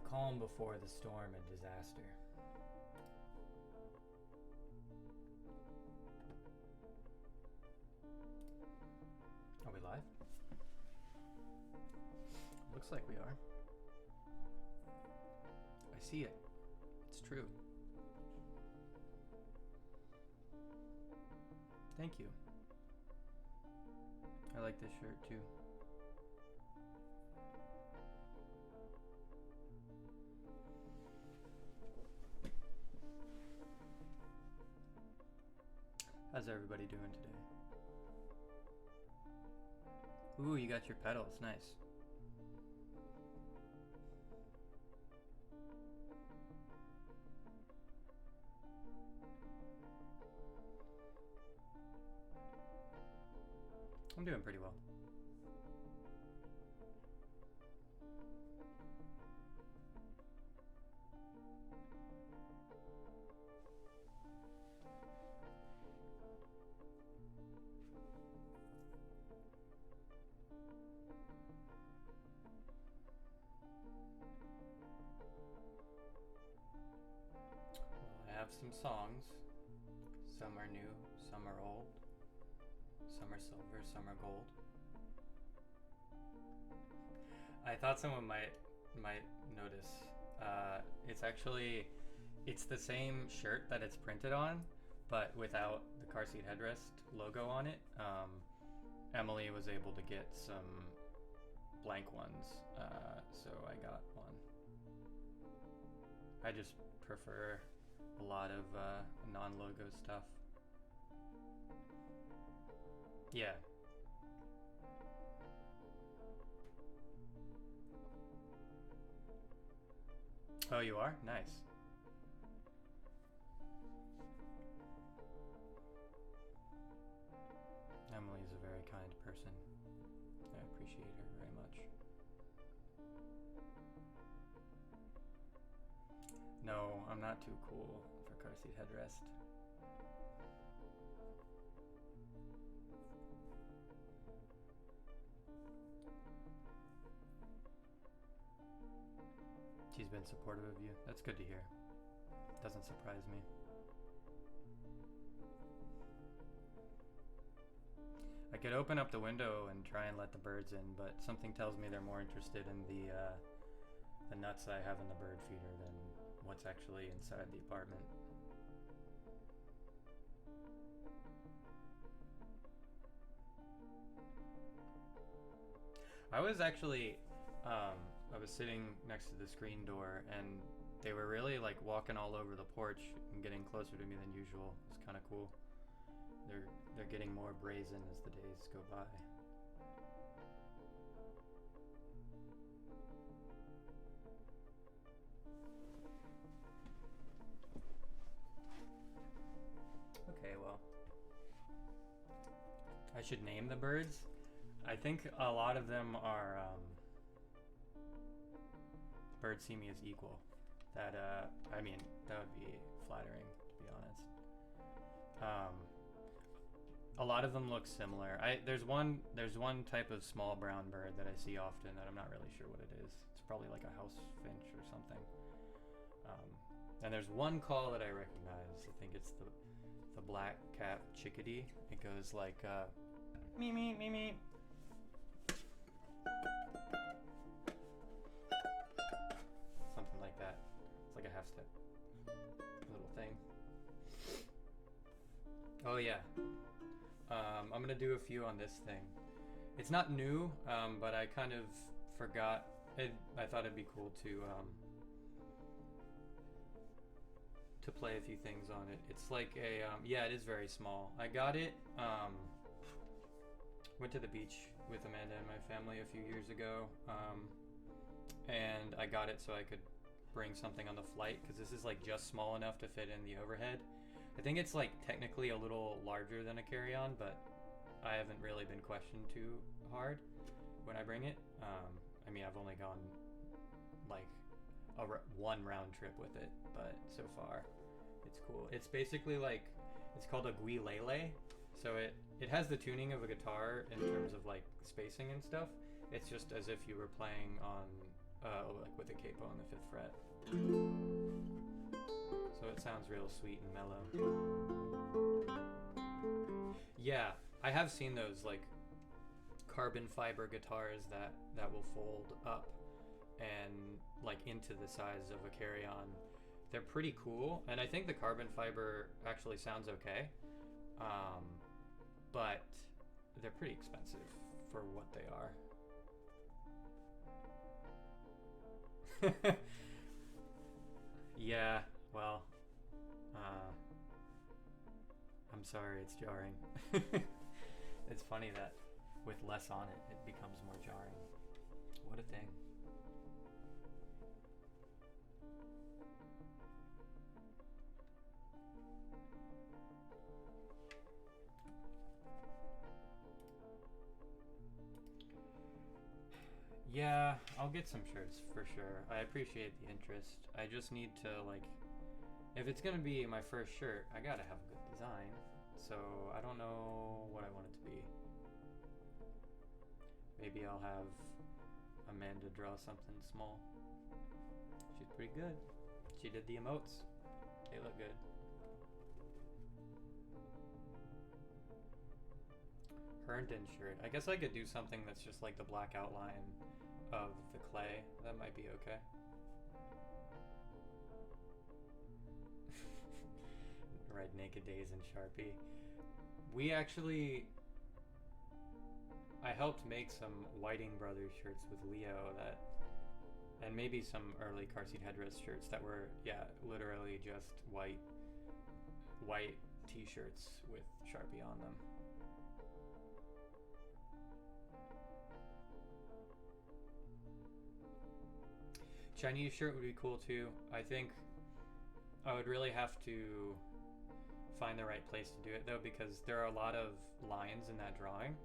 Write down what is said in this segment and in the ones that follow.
Calm before the storm and disaster. Are we live? Looks like we are. I see it. It's true. Thank you. I like this shirt too. How's everybody doing today? Ooh, you got your pedals. Nice. I'm doing pretty well. I have some songs. Some are new, some are old. Some are silver, some are gold. I thought someone might notice. It's the same shirt that it's printed on, but without the car seat headrest logo on it. Emily was able to get some blank ones, so I got one. I just prefer a lot of non-logo stuff. Yeah. Oh, you are? Nice. Emily is a very kind person. I appreciate her very much. No, I'm not too cool for car seat headrest. She's been supportive of you. That's good to hear. Doesn't surprise me. I could open up the window and try and let the birds in, but something tells me they're more interested in the nuts I have in the bird feeder than what's actually inside the apartment. I was actually, I was sitting next to the screen door and they were really like walking all over the porch and getting closer to me than usual. It's kind of cool. They're getting more brazen as the days go by. Okay, well, I should name the birds. I think a lot of them are birds see me as equal. That I mean, that would be flattering, to be honest. A lot of them look similar. There's one type of small brown bird that I see often that I'm not really sure what it is. It's probably like a house finch or something. And there's one call that I recognize. I think it's the black cap chickadee. It goes like me me me me. Something like that. It's like a half step little thing. Oh yeah. I'm gonna do a few on this thing. It's not new, but I kind of forgot. I thought it'd be cool to play a few things on it. It's like a yeah, it is very small. I got it. Went to the beach with Amanda and my family a few years ago, and I got it so I could bring something on the flight because this is like just small enough to fit in the overhead. I think it's like technically a little larger than a carry-on, but I haven't really been questioned too hard when I bring it. I mean, I've only gone like one round trip with it, but so far it's cool. It's basically like, it's called a guilele. So it has the tuning of a guitar in terms of like spacing and stuff. It's just as if you were playing on like with a capo on the 5th fret. So it sounds real sweet and mellow. Yeah, I have seen those like carbon fiber guitars that will fold up and like into the size of a carry-on. They're pretty cool, and I think the carbon fiber actually sounds okay, but they're pretty expensive for what they are. Yeah, well, I'm sorry, it's jarring. It's funny that with less on it, it becomes more jarring. What a thing. Yeah, I'll get some shirts for sure. I appreciate the interest. I just need to, like, if it's gonna be my first shirt, I gotta have a good design. So I don't know what I want it to be. Maybe I'll have Amanda draw something small. She's pretty good. She did the emotes. They look good. Herndon shirt. I guess I could do something that's just like the black outline of the clay. That might be okay. Write Naked Days in Sharpie. We actually... I helped make some Whiting Brothers shirts with Leo that... And maybe some early Car Seat Headrest shirts that were, yeah, literally just white t-shirts with Sharpie on them. Chinese shirt would be cool too. I think I would really have to find the right place to do it though, because there are a lot of lines in that drawing,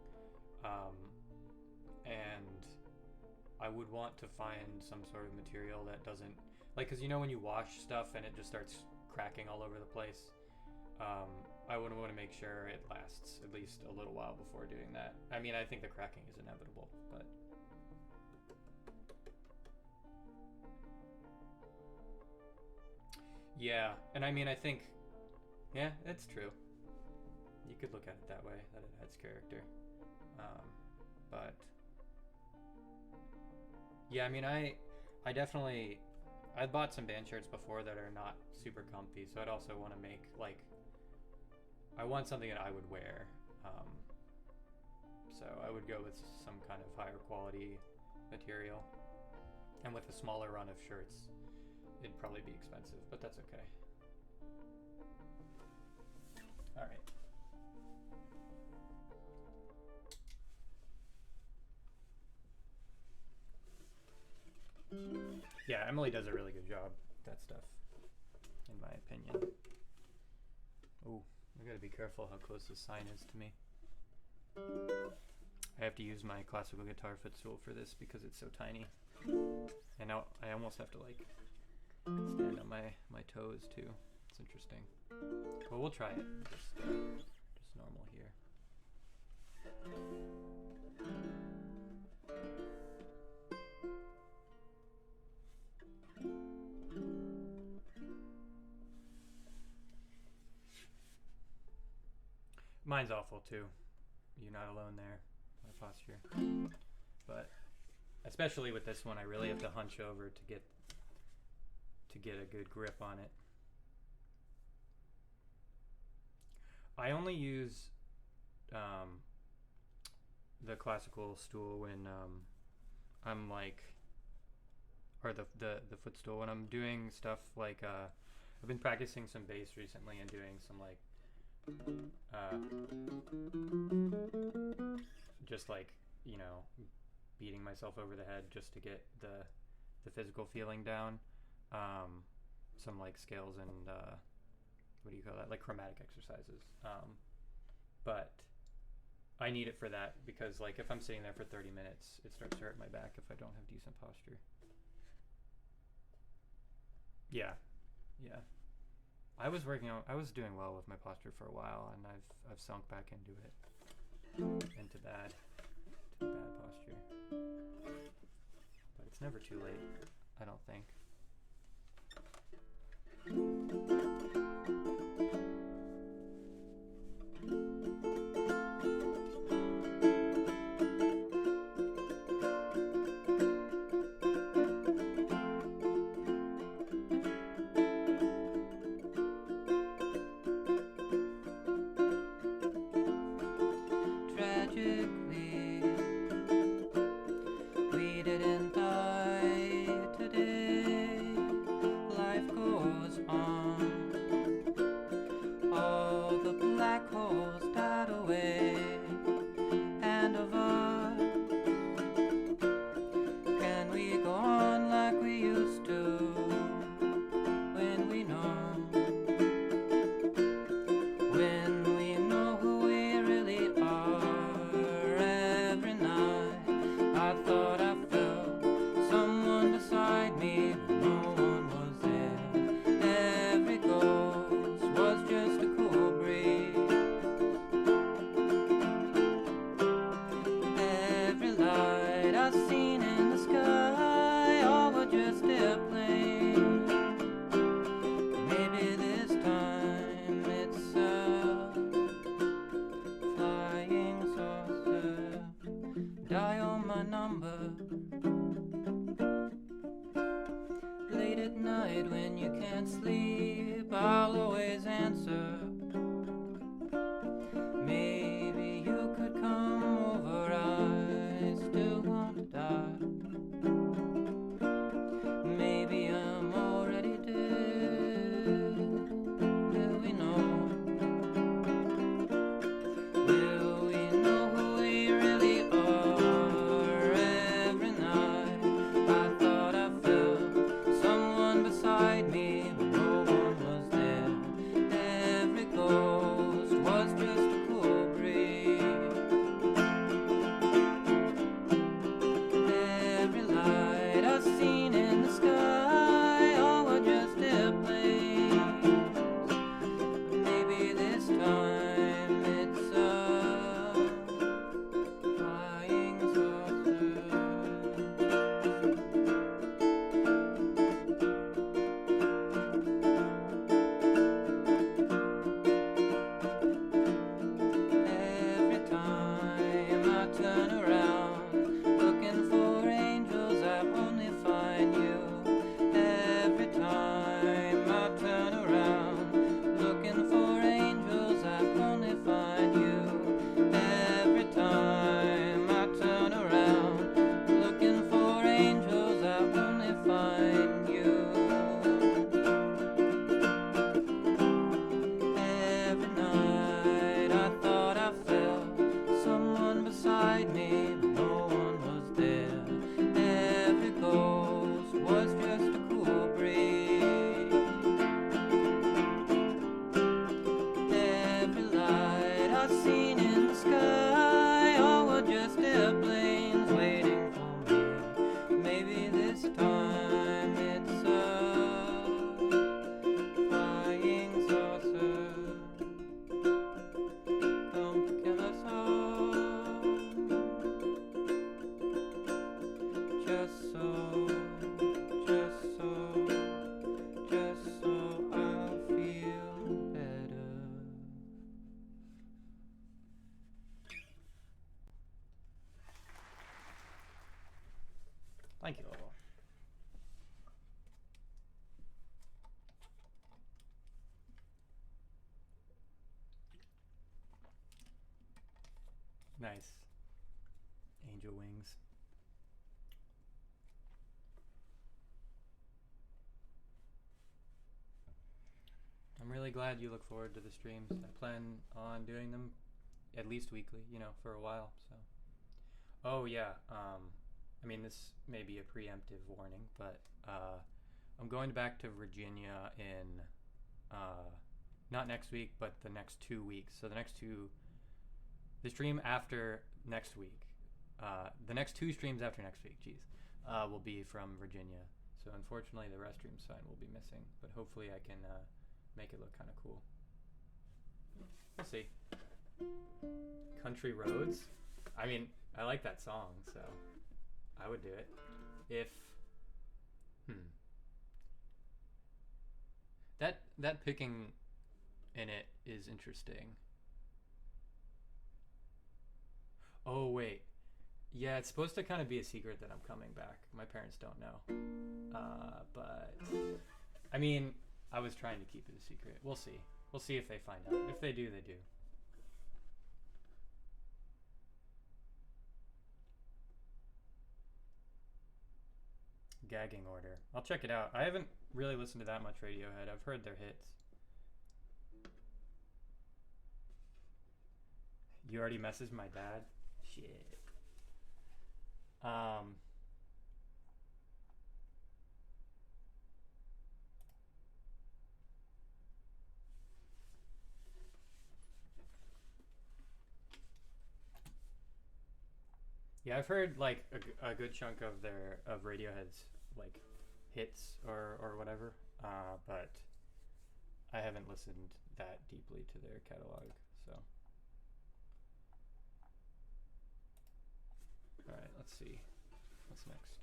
and I would want to find some sort of material that doesn't, like, because you know when you wash stuff and it just starts cracking all over the place, I would want to make sure it lasts at least a little while before doing that. I mean, I think the cracking is inevitable, but yeah, and I mean, I think, yeah, it's true. You could look at it that way, that it adds character. But yeah, I mean, I definitely, I've bought some band shirts before that are not super comfy, so I'd also want to make, like, I want something that I would wear. So I would go with some kind of higher quality material. And with a smaller run of shirts, it'd probably be expensive, but that's okay. All right. Yeah, Emily does a really good job with that stuff, in my opinion. Oh, I gotta be careful how close this sign is to me. I have to use my classical guitar footstool for this because it's so tiny. And now I almost have to, like, stand on my toes too. It's interesting. Well, we'll try it. Just normal here. Mine's awful too. You're not alone there. My posture. But especially with this one, I really have to hunch over to get a good grip on it. I only use the classical stool when I'm like, or the footstool when I'm doing stuff like I've been practicing some bass recently and doing some like just like, you know, beating myself over the head just to get the physical feeling down. Some like scales and what do you call that? Like chromatic exercises. But I need it for that because, like, if I'm sitting there for 30 minutes, it starts to hurt my back if I don't have decent posture. Yeah, yeah. I was doing well with my posture for a while, and I've sunk back into bad posture. But it's never too late, I don't think. Tragically, we didn't die today. Life goes on. All the black holes died away. And of us, can we go on like we used to? When we know who we really are. Every night I thought I felt someone beside me, but no one was there. Every ghost was just a cool breeze. Every light I've seen in the sky, all were just airplanes. Maybe this time it's a flying saucer. Dial my number late at night when you can't sleep. I'll always answer. Maybe you could come over. I still want to die. Maybe I'm already dead. Will we know? Will we know who we really are? Every night I thought I felt someone beside me, but no one was there. Every ghost was just a cool breeze. Every light I've seen in the sky, all were just airplanes. Maybe this time it's a flying saucer. Every time I turn around, looking for angels, I only find you. Every time I turn around, looking for angels, I only find you. Every time I turn around, looking for angels, I only find you. Every night I thought I felt someone beside me, but no one was there. Every ghost was just a cool breeze. Every light I've seen in the sky, all were just airplanes waiting for me. Maybe this time it's a flying saucer. Come to kill us all. Just so I'll feel better. Thank you. Nice. Angel wings. I'm really glad you look forward to the streams. I plan on doing them at least weekly, for a while. So, oh yeah. I mean, this may be a preemptive warning, but I'm going back to Virginia in not next week, but the next 2 weeks. So the stream after next week, the next 2 streams after next week, will be from Virginia. So unfortunately, the restroom sign will be missing, but hopefully I can make it look kind of cool. We'll see. Country Roads. I mean, I like that song, so I would do it. If That picking in it is interesting. Oh wait, yeah, it's supposed to kind of be a secret that I'm coming back. My parents don't know. But I mean, I was trying to keep it a secret. We'll see. We'll see if they find out. If they do, they do. Gagging Order. I'll check it out. I haven't really listened to that much Radiohead. I've heard their hits. You already messaged my dad? Shit. Yeah, I've heard like a good chunk of their of Radiohead's like hits or whatever, but I haven't listened that deeply to their catalog. So, all right, let's see what's next.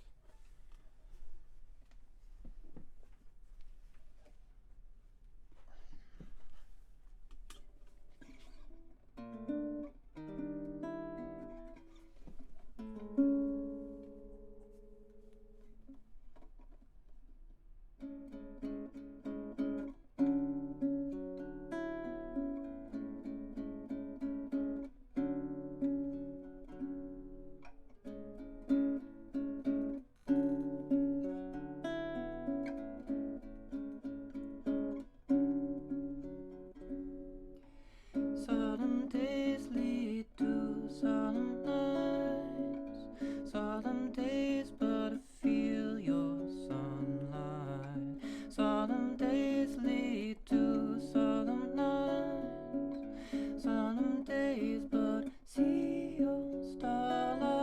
Solemn days lead to solemn nights. Solemn days, but I feel your sunlight. Solemn days lead to solemn nights. Solemn days, but see your starlight.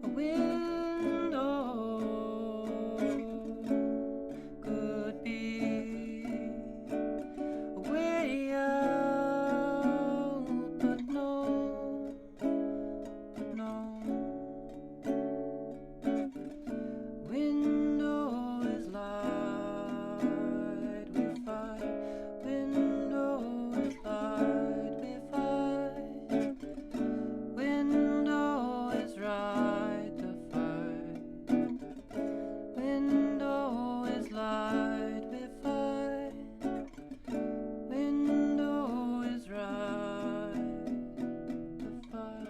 A window could be a way out, but no, no. Window is light, we fight. Window is light, we fight. Window is right to fight. Window is light, we fight. Window is right to fight.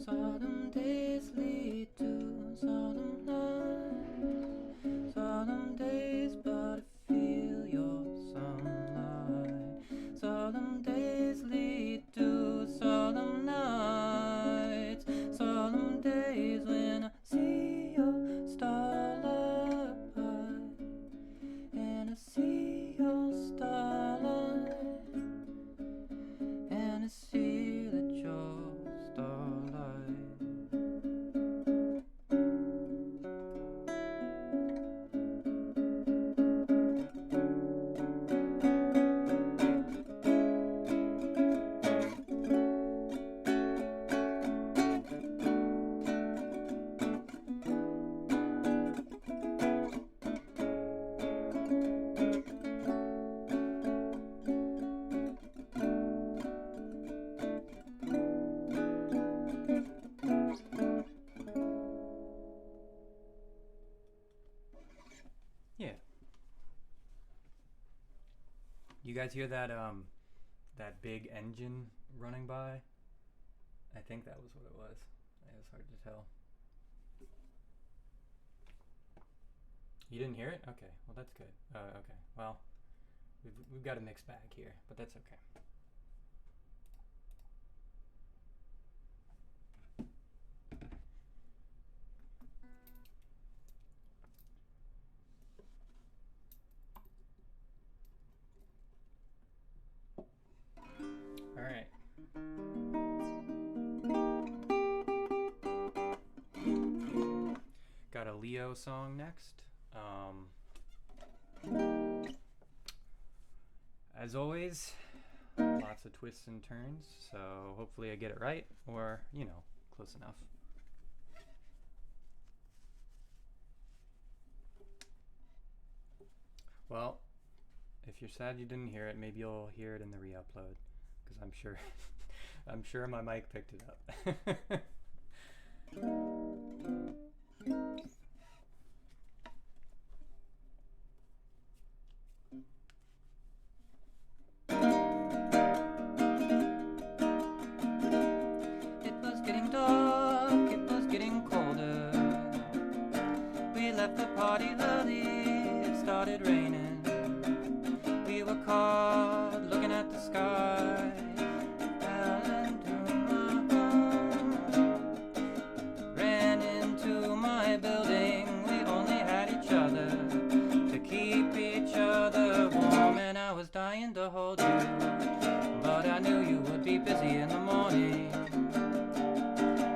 Solemn days lead to solemn nights. Solemn days, but I feel your sunlight. Solemn days lead to solemn nights. Solemn days when I see your starlight. And I see your starlight. And I see that you're starlight. Yeah. You guys hear that that big engine running by? I think that was what it was. It was hard to tell. You didn't hear it? Okay. Well, that's good. Okay. Well, we've got a mixed bag here, but that's okay. intro song next. As always, lots of twists and turns, so hopefully I get it right, or, close enough. Well, if you're sad you didn't hear it, maybe you'll hear it in the re-upload, because I'm sure, I'm sure my mic picked it up. It was getting dark, it was getting colder. We left the party early, it started raining. We were caught looking at the sky. Fell into my home, ran into my building. We only had each other to keep each other warm. And I was dying to hold you, but I knew you would be busy in the morning.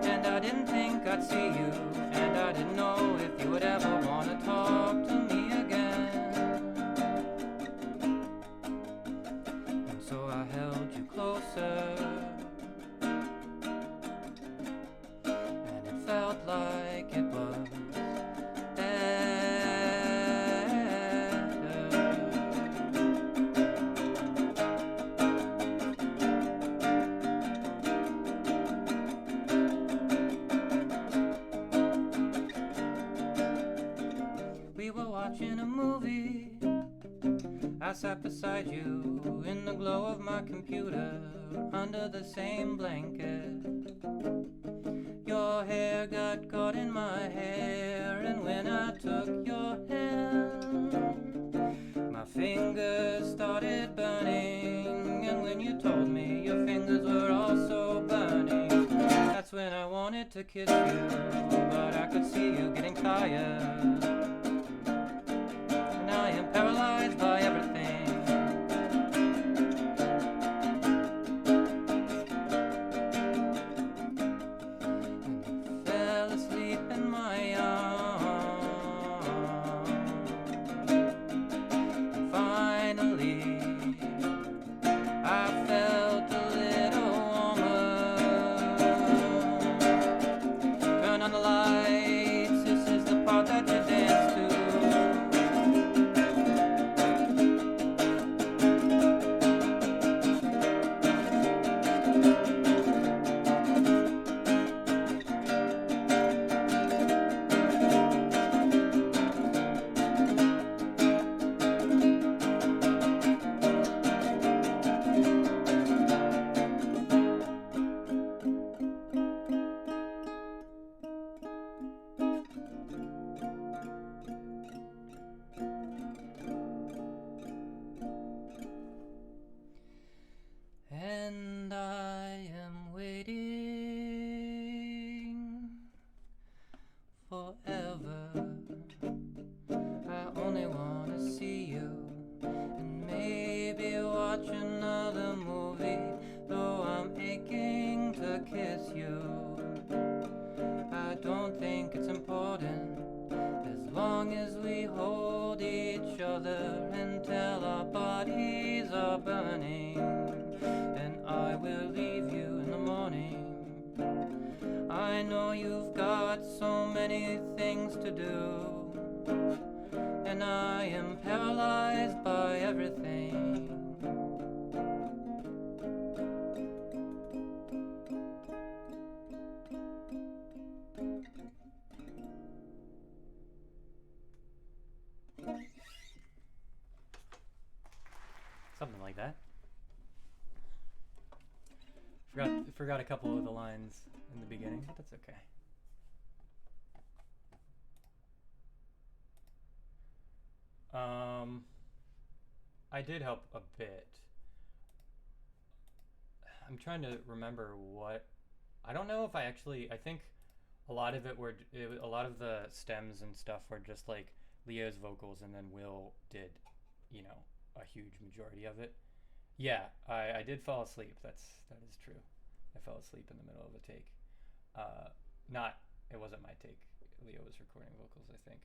And I didn't think I'd see you, and I didn't know if you would ever want to talk to me again. And so I held you closer, and it felt like it was better. We were watching a movie. I sat beside you in the glow of my computer, under the same blanket. Your hair got caught in my hair, and when I took your hand, my fingers started burning. And when you told me your fingers were also burning, that's when I wanted to kiss you, but I could see you getting tired. And I am paralyzed by everything. And you fell asleep in my arms. And finally, I felt a little warmer. Turn on the lights, this is the part that you dance to. And I am waiting forever. I only want to see you and maybe watch another movie, though I'm aching to kiss you. I don't think it's important as long as we hold each other until our bodies are burning. And I will leave you in the morning. I know you've got so many things to do, and I am paralyzed by everything. Something like that. Forgot a couple of the lines in the beginning, but that's okay. I did help a bit. I'm trying to remember what. I don't know if I think a lot of a lot of the stems and stuff were just like Leo's vocals, and then Will did, a huge majority of it. Yeah, I did fall asleep. That is true. I fell asleep in the middle of a take. It wasn't my take. Leo was recording vocals, I think.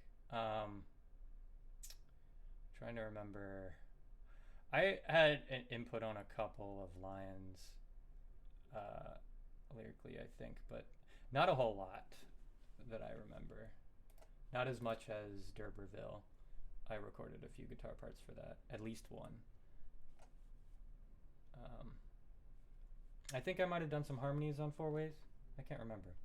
Trying to remember. I had an input on a couple of lines lyrically, I think, but not a whole lot that I remember. Not as much as D'Urberville. I recorded a few guitar parts for that, at least one. I think I might have done some harmonies on Four Ways. I can't remember.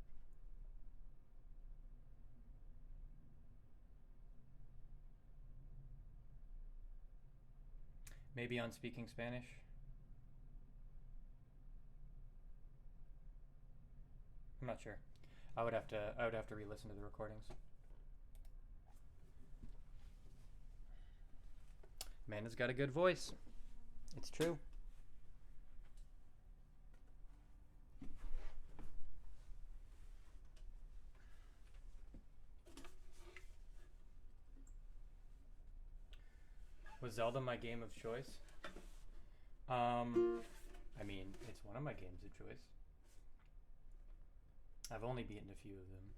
Maybe on Speaking Spanish. I'm not sure. I would have to re-listen to the recordings. Amanda's got a good voice. It's true. Was Zelda my game of choice? I mean, it's one of my games of choice. I've only beaten a few of them.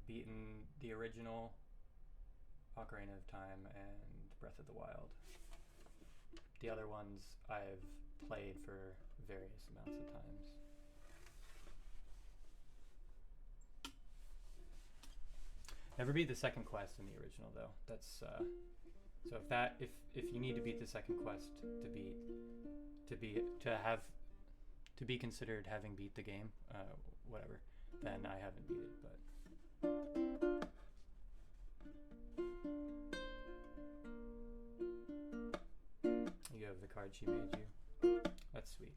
Beaten the original, Ocarina of Time, and Breath of the Wild. The other ones I've played for various amounts of times. Never beat the second quest in the original though. That's so if you need to beat the second quest to be considered having beat the game, whatever, then I haven't beat it, but you have the card she made you. That's sweet.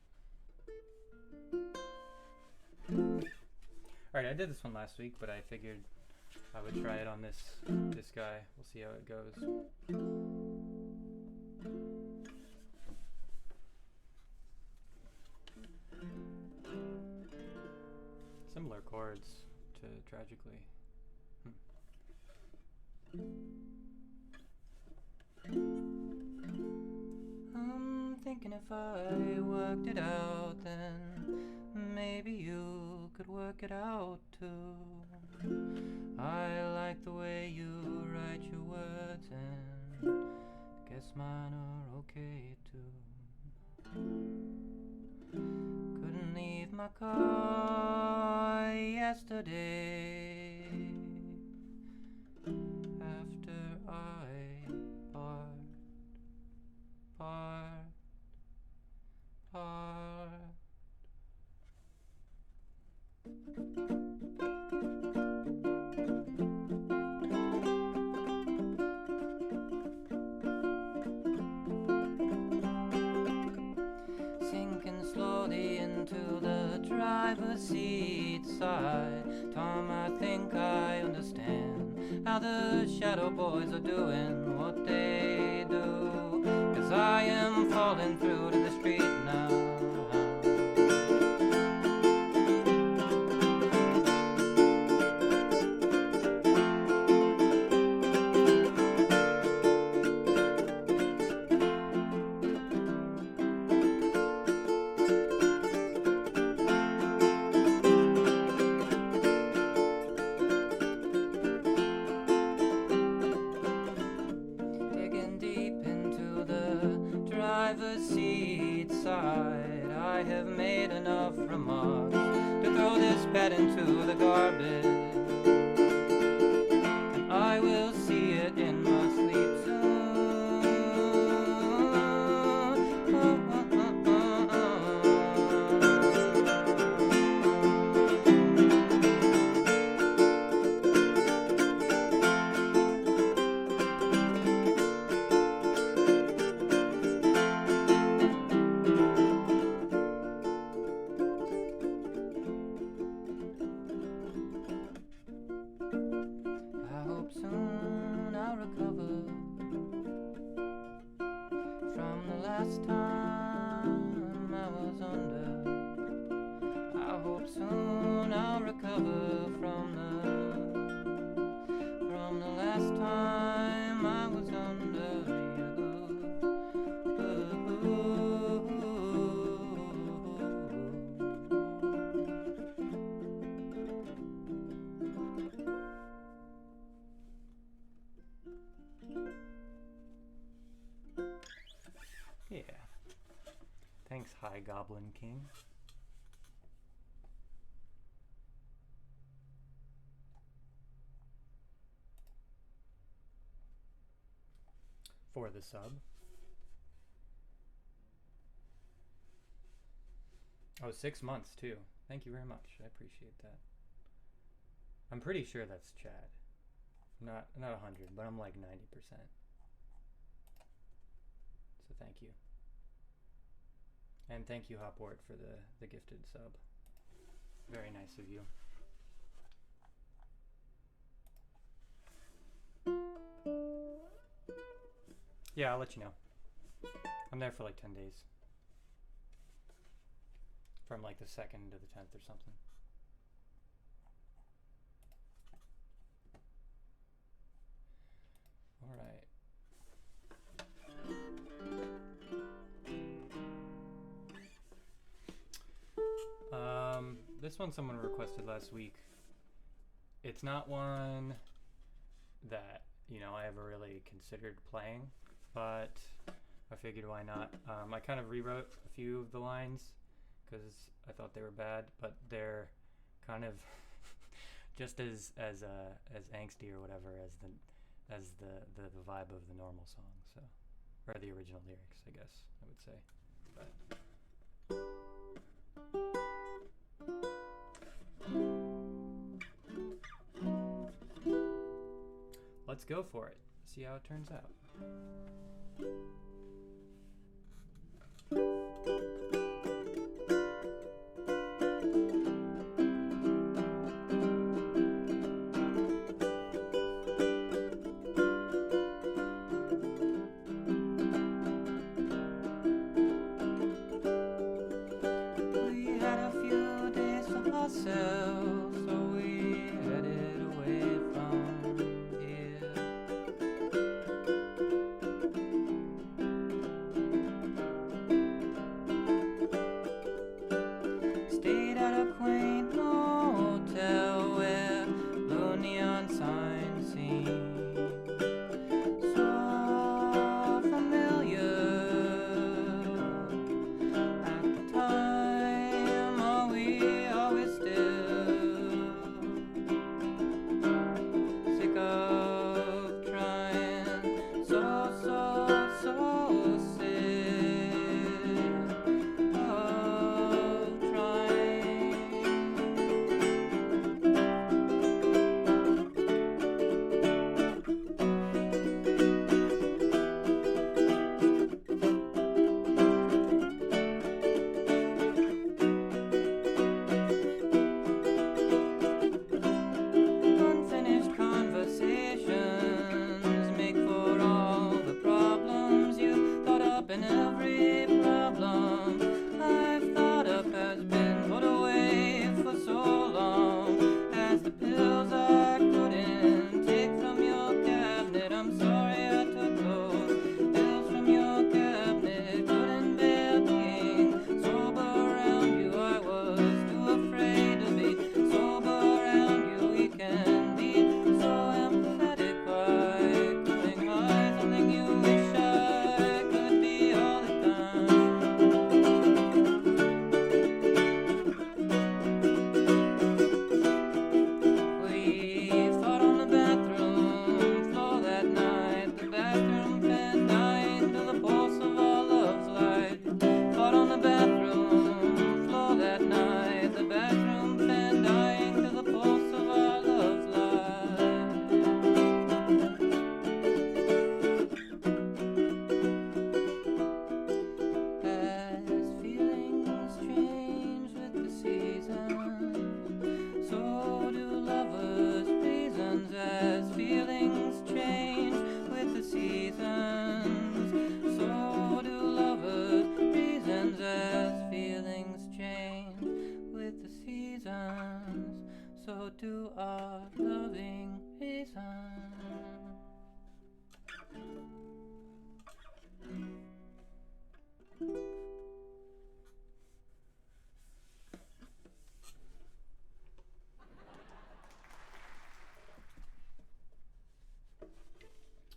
Alright, I did this one last week, but I figured I would try it on this guy. We'll see how it goes. Similar chords to Tragically. I'm thinking if I worked it out, then maybe you could work it out too. I like the way you write your words, and guess mine are okay too. Couldn't leave my car yesterday after I part. Sinking slowly into the driver's seat side. Tom, I think I understand how the Shadow Boys are doing what they do. 'Cause I am falling through to the street now. I have made enough remarks to throw this pet into the garbage, and I will see it in my sleep soon. Soon I'll recover from the last time I was under you. Thanks, High Goblin King. For the sub. Oh, 6 months too. Thank you very much. I appreciate that. I'm pretty sure that's Chad. Not 100, but I'm like 90%. So thank you. And thank you, Hopwort, for the gifted sub. Very nice of you. Yeah, I'll let you know. I'm there for like 10 days. From like the 2nd to the 10th or something. Alright. This one someone requested last week. It's not one that, you know, I ever really considered playing, but I figured why not. I kind of rewrote a few of the lines because I thought they were bad, but they're kind of just as angsty or whatever as the vibe of the normal song, so, or the original lyrics, I guess I would say. But let's go for it. See how it turns out.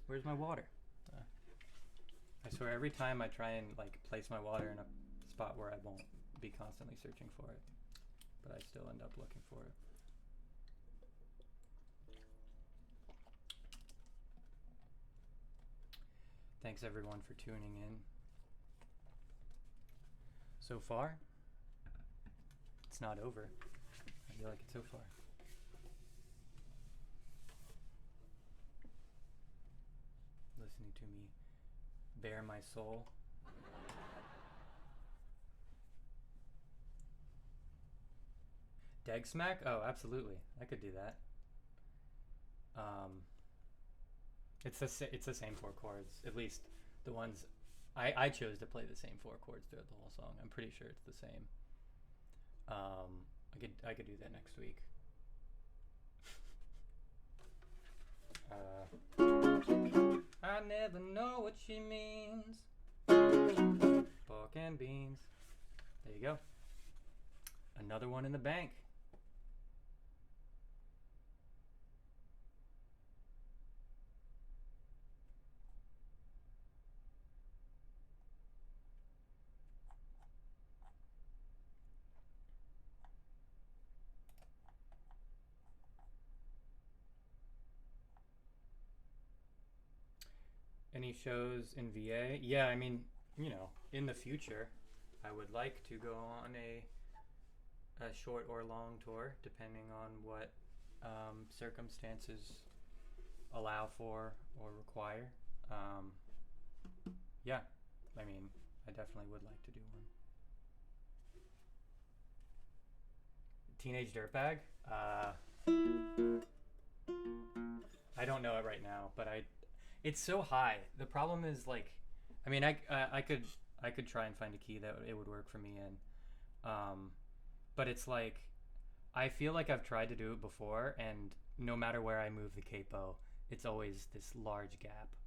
Where's my water? I swear every time I try and like place my water in a spot where I won't be constantly searching for it, but I still end up looking for it. Thanks everyone for tuning in. So far, it's not over. I feel like it's so far. Listening to me bare my soul. Dag Smack? Oh, absolutely. I could do that. It's the same 4 chords. At least the ones I chose to play the same 4 chords throughout the whole song. I'm pretty sure it's the same. I could do that next week. I never know what she means. Pork and beans. There you go. Another one in the bank. Any shows in VA? Yeah, I mean, you know, in the future, I would like to go on a short or long tour, depending on what circumstances allow for or require. Yeah, I mean, I definitely would like to do one. Teenage Dirtbag? I don't know it right now, but it's so high. The problem is, like, I mean, I could try and find a key that it would work for me in, but it's like, I feel like I've tried to do it before, and no matter where I move the capo, it's always this large gap,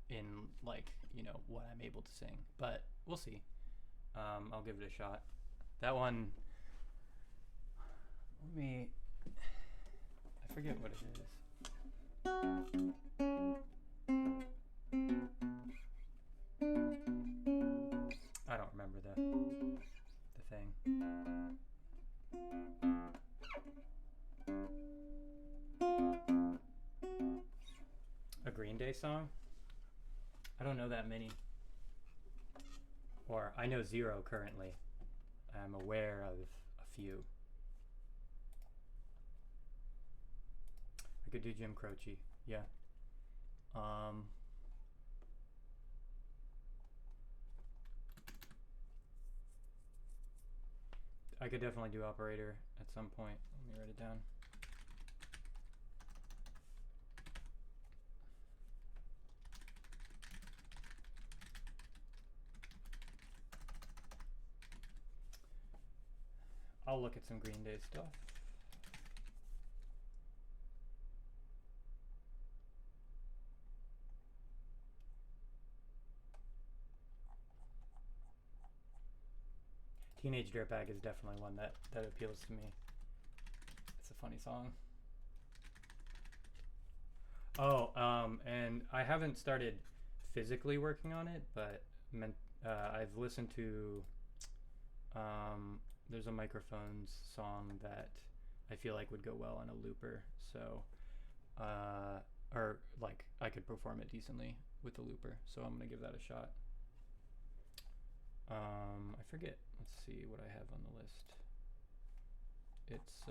in, like, you know, what I'm able to sing. But we'll see. I'll give it a shot. That one, I forget what it is. I don't remember the thing. A Green Day song? I don't know that many. Or I know 0 currently. I'm aware of a few. I could do Jim Croce, yeah. I could definitely do Operator at some point. Let me write it down. I'll look at some Green Day stuff. Teenage Dirtbag is definitely one that appeals to me. It's a funny song. Oh, and I haven't started physically working on it, but I've listened to, there's a Microphones song that I feel like would go well on a looper, so, or like I could perform it decently with the looper, so I'm gonna give that a shot. I forget. Let's see what I have on the list. It's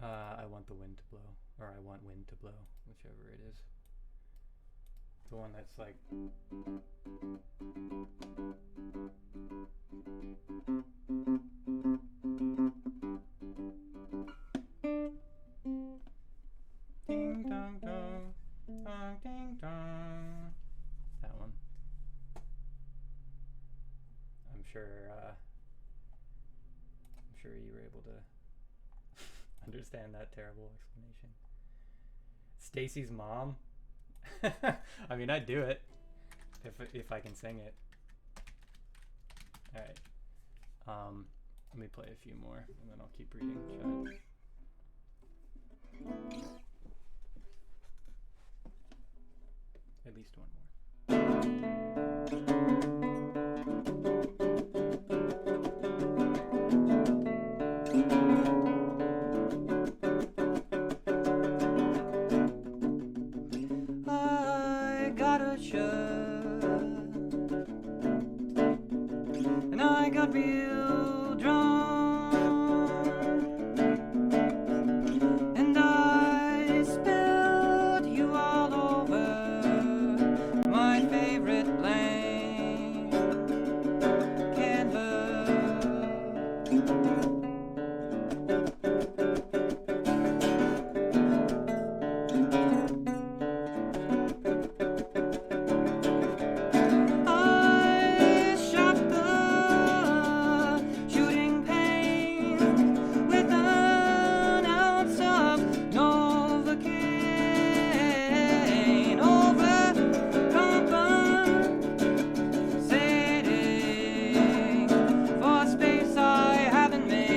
I Want the Wind to Blow, or I Want Wind to Blow, whichever it is. The one that's like, ding dong dong, dong ding dong. That one. I'm sure you were able to understand that terrible explanation. Stacy's Mom. I mean, I'd do it if I can sing it. All right. Let me play a few more, and then I'll keep reading chat. At least one more. I got a shirt and I got real drunk and I spilled you all over my favorite blank canvas. I shot the shooting pain with an ounce of Novocaine overcompensating for space I haven't made.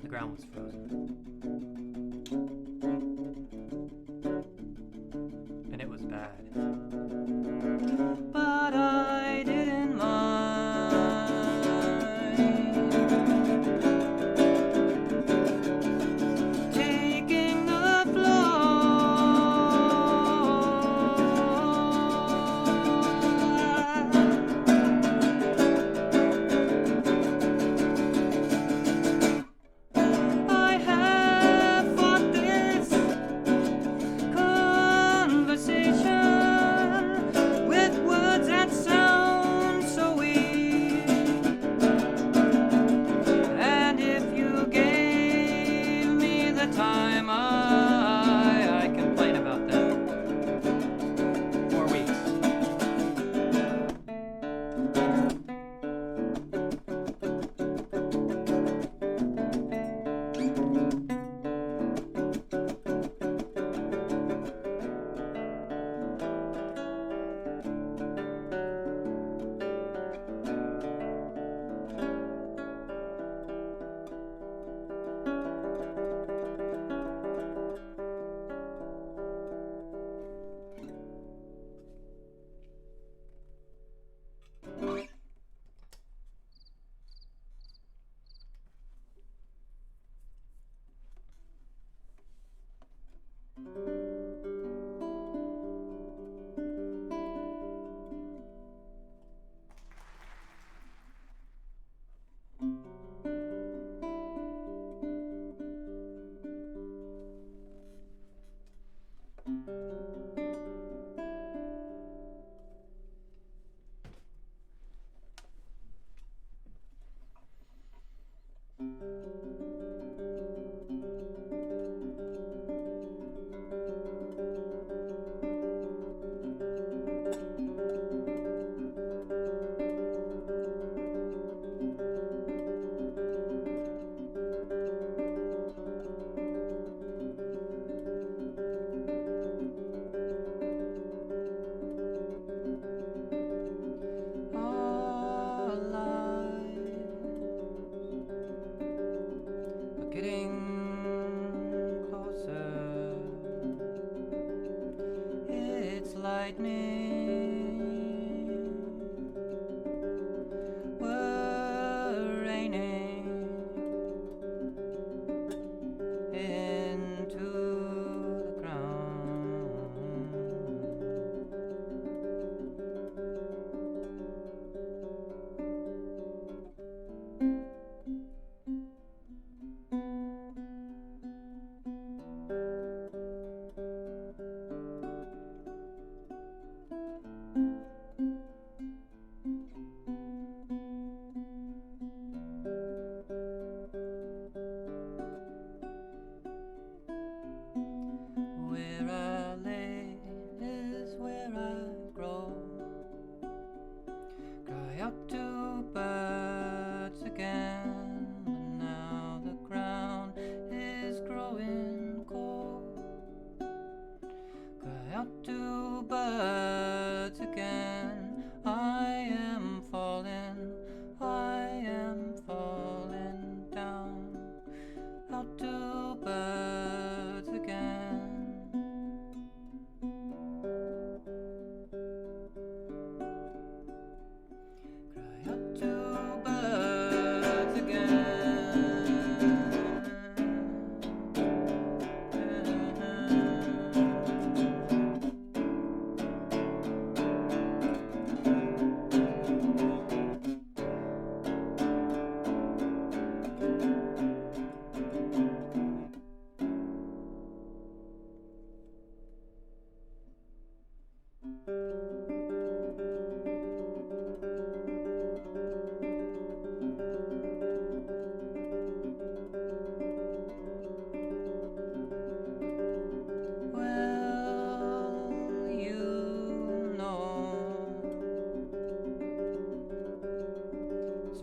The ground was frozen. And it was bad. But I didn't mind. Taking the I have fought this conversation with words that sound so weak. And if you gave me the time, I complain about them. 4 weeks.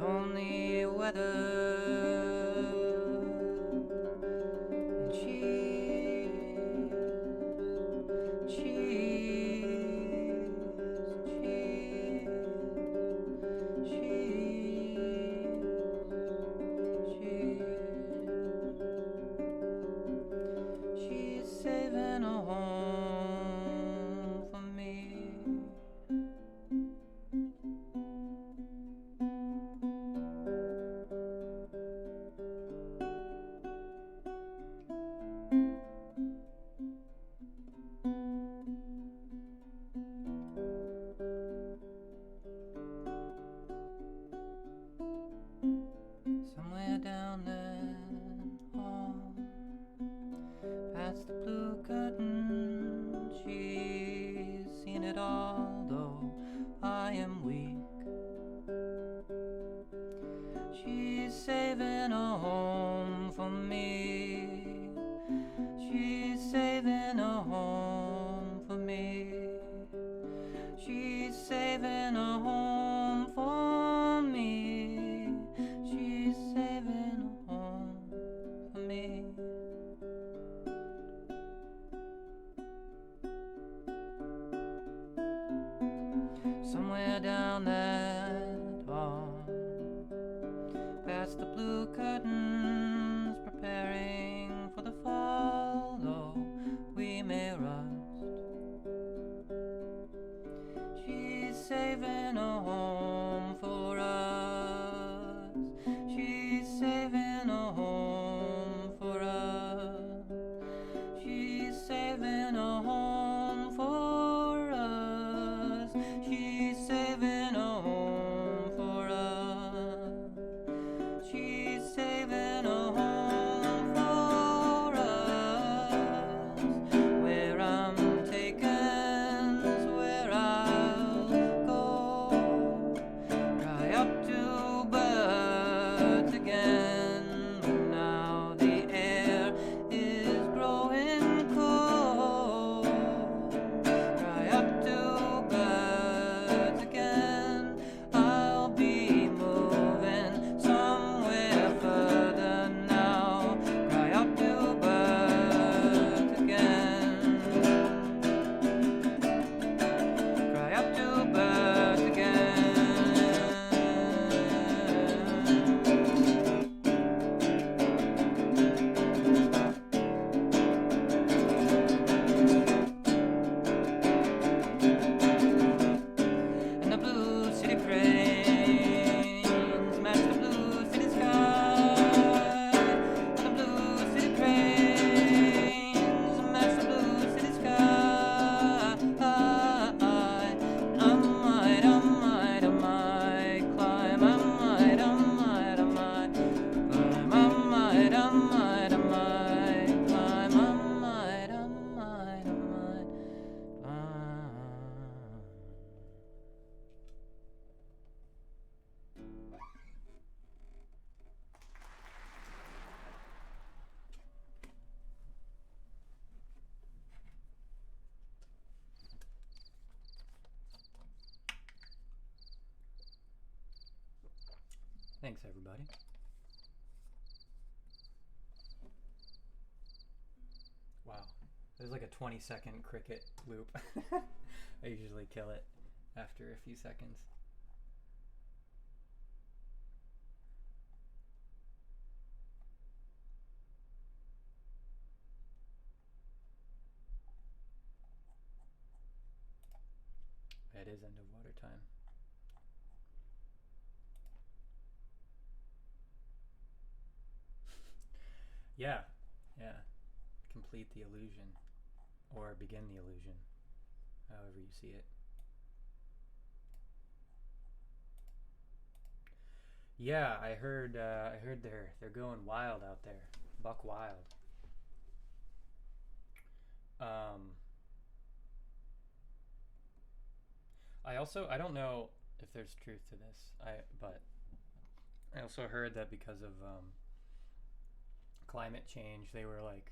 only weather. And she's saving a home for me. Somewhere down that hall, past the blue curtain, she's seen it all, though I am weak. She's saving a home for me. She's saving a home for me. She's saving a home for me. She's saving a home for me. Somewhere down that hall, past the blue curtains, preparing for the fall, though we may rust. She's saving a home for us. She's saving a home for us. She's saving a home for us. She's saving a home for us. She's saving a home for us. Where I'm taken's where I'll go. Cry up to birds again. Now the air is growing cold. Cry up to birds again. I'll be moving somewhere further now. Cry up to birds again. Cry up to birds again. And the blue city cranes match the blue city sky. And the blue city cranes match the blue city sky. I might climb. I might climb. I might climb. Thanks, everybody. Wow. There's like a 20-second cricket loop. I usually kill it after a few seconds. It is end of water time. Yeah. Complete the illusion. Or begin the illusion. However you see it. Yeah, I heard they're going wild out there. Buck wild. I don't know if there's truth to this. But I also heard that because of climate change, they were like,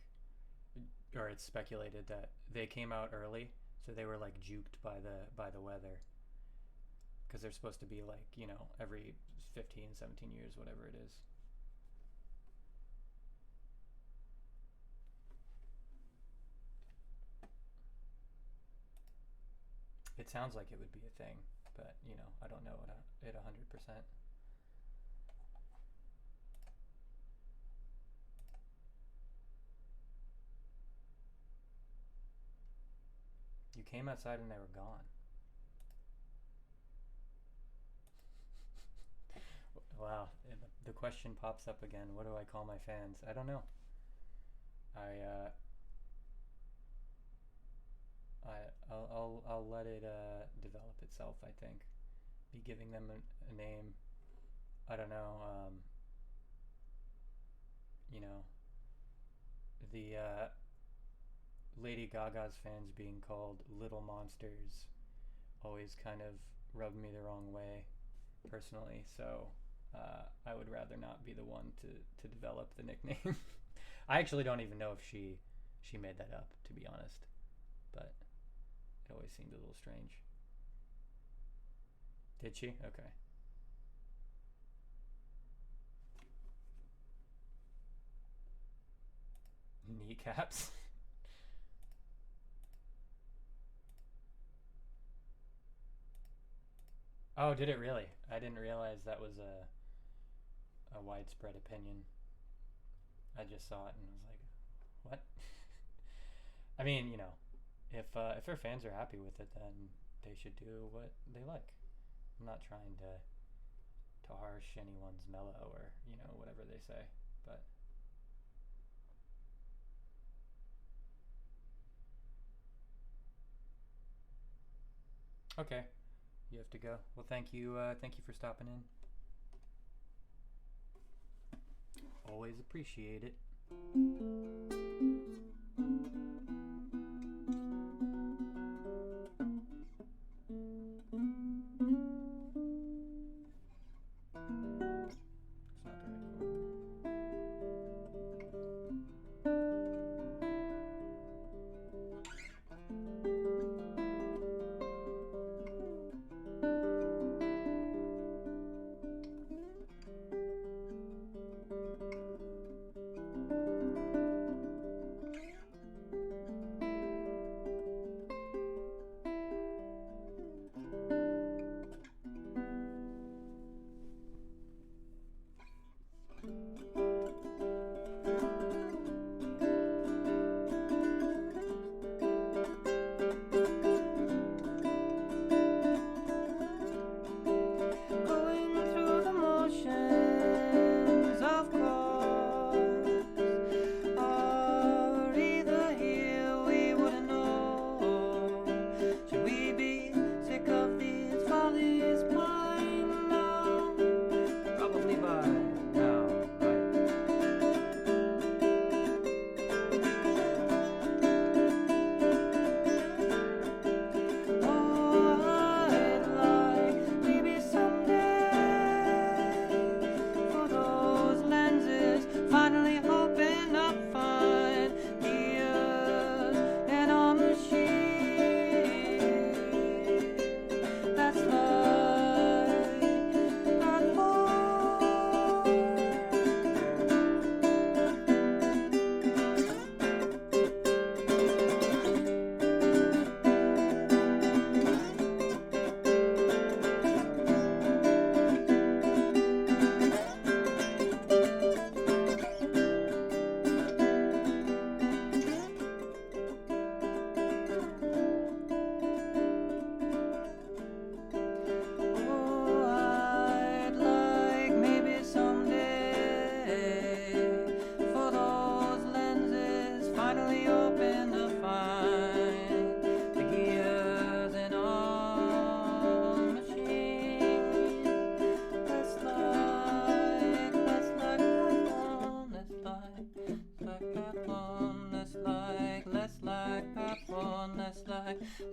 or it's speculated that they came out early, so they were like juked by the weather. because they're supposed to be like, every 15, 17 years, whatever it is. It sounds like it would be a thing, but I don't know it 100%. You came outside and they were gone. Wow, the question pops up again. What do I call my fans? I don't know. I'll let it develop itself. I think, be giving them a name. I don't know. The Lady Gaga's fans being called Little Monsters always kind of rubbed me the wrong way, personally. So I would rather not be the one to develop the nickname. I actually don't even know if she made that up, to be honest, but it always seemed a little strange. Did she? Okay. Kneecaps. Oh, did it really? I didn't realize that was a widespread opinion. I just saw it and was like, what? I mean, if their fans are happy with it, then they should do what they like. I'm not trying to harsh anyone's mellow or whatever they say, but okay. You have to go. Well, thank you for stopping in. Always appreciate it.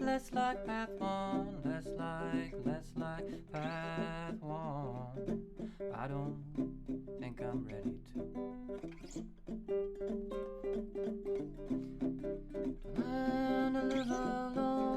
Less like path one, less like path one. I don't think I'm ready to learn to live alone.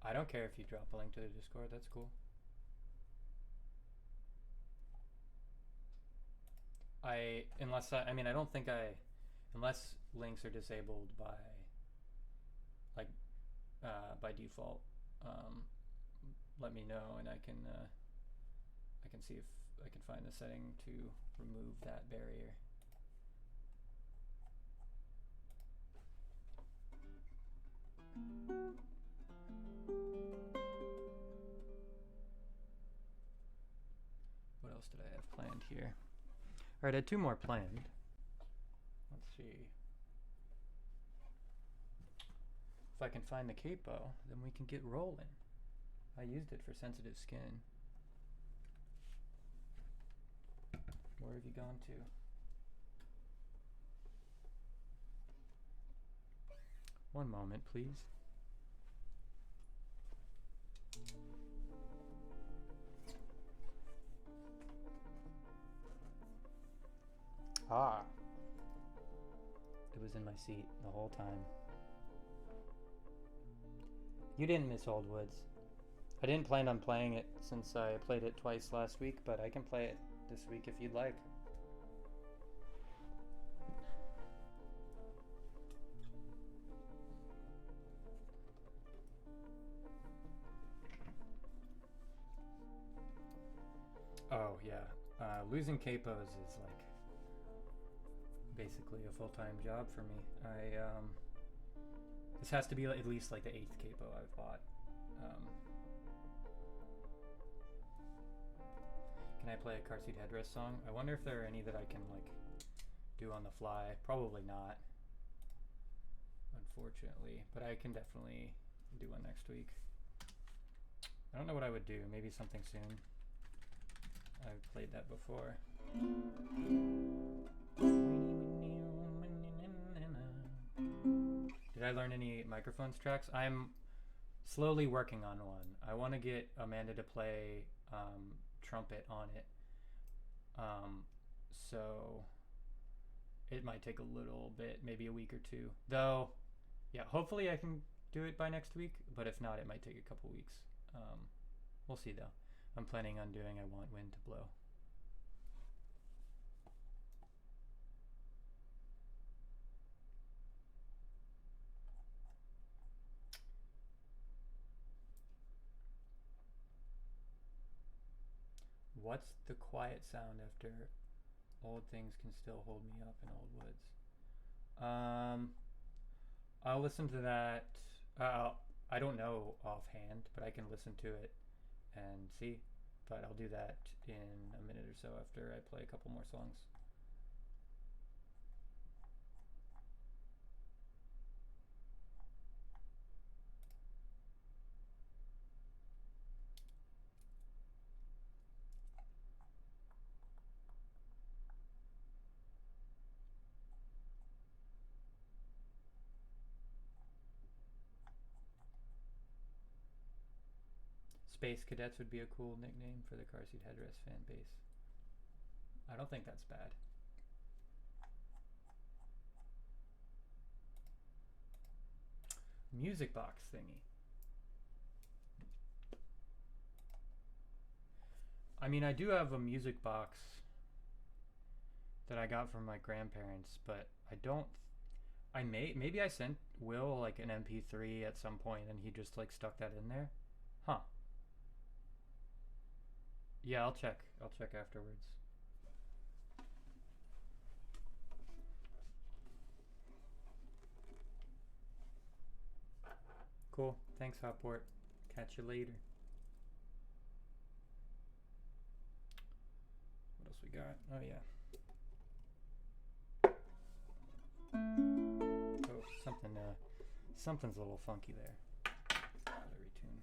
I don't care if you drop a link to the Discord, that's cool. I don't think unless links are disabled by, like, by default, let me know and I can see if I can find the setting to remove that barrier. What else did I have planned here? Alright, I had 2 more planned. Let's see. If I can find the capo, then we can get rolling. I used it for sensitive skin. Where have you gone to? One moment, please. Ah. It was in my seat the whole time. You didn't miss Old Woods. I didn't plan on playing it since I played it twice last week, but I can play it this week if you'd like. Oh, yeah. Losing capos is like basically a full-time job for me. This has to be at least like the 8th capo I've bought. Can I play a car seat headrest song? I wonder if there are any that I can like do on the fly. Probably not, unfortunately, but I can definitely do one next week. I don't know what I would do. Maybe something soon. I've played that before. Did I learn any microphones tracks? I'm slowly working on one. I want to get Amanda to play trumpet on it. So it might take a little bit, maybe a week or 2. Though, yeah, hopefully I can do it by next week, but if not, it might take a couple weeks. We'll see though. I'm planning on doing I Want Wind to Blow. What's the quiet sound after Old Things Can Still Hold Me Up in Old Woods? I'll listen to that. I don't know offhand, but I can listen to it and see. But I'll do that in a minute or so after I play a couple more songs. Space Cadets would be a cool nickname for the Car Seat Headrest fan base. I don't think that's bad. Music box thingy. I mean, I do have a music box that I got from my grandparents, but I don't. Maybe I sent Will like an MP3 at some point and he just like stuck that in there. Huh. Yeah, I'll check. I'll check afterwards. Cool. Thanks, Hotport. Catch you later. What else we got? Oh, yeah. Something's a little funky there. Gotta retune.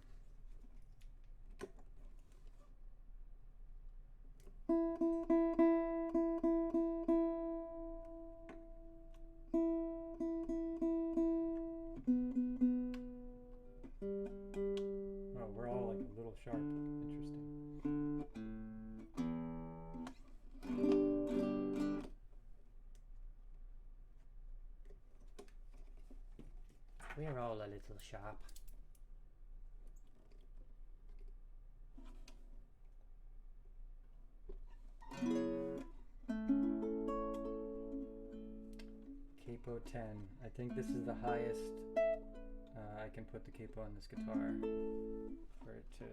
Oh, we're all like a little sharp. Interesting. We're all a little sharp. Capo 10. I think this is the highest I can put the capo on this guitar for it to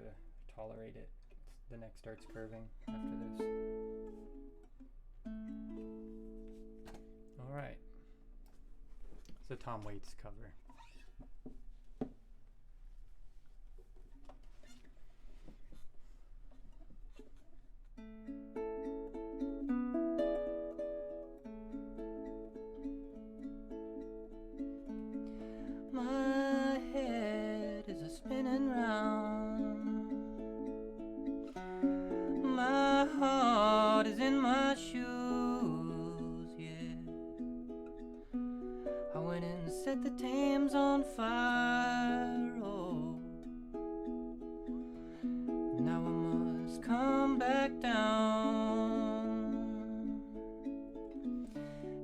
tolerate it. The neck starts curving after this. Alright. It's a Tom Waits cover. My head is a spinning round. My heart is in my shoes, yeah. I went and set the Thames on fire, oh. Now I must come back down.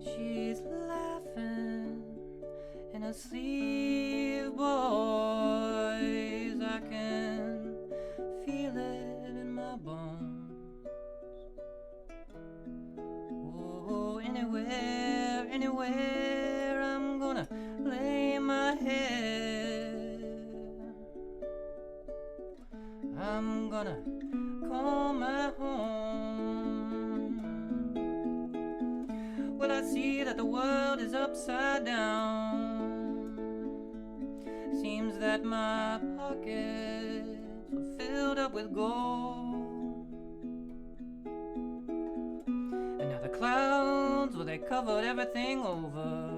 She's laughing in her sleeve, boys. I can feel it in my bones. Oh, anywhere, anywhere I'm gonna lay my head. I'm gonna call my home. Well, I see that the world is upside down. Seems that my pockets are filled up with gold. And now the clouds, well, they covered everything over.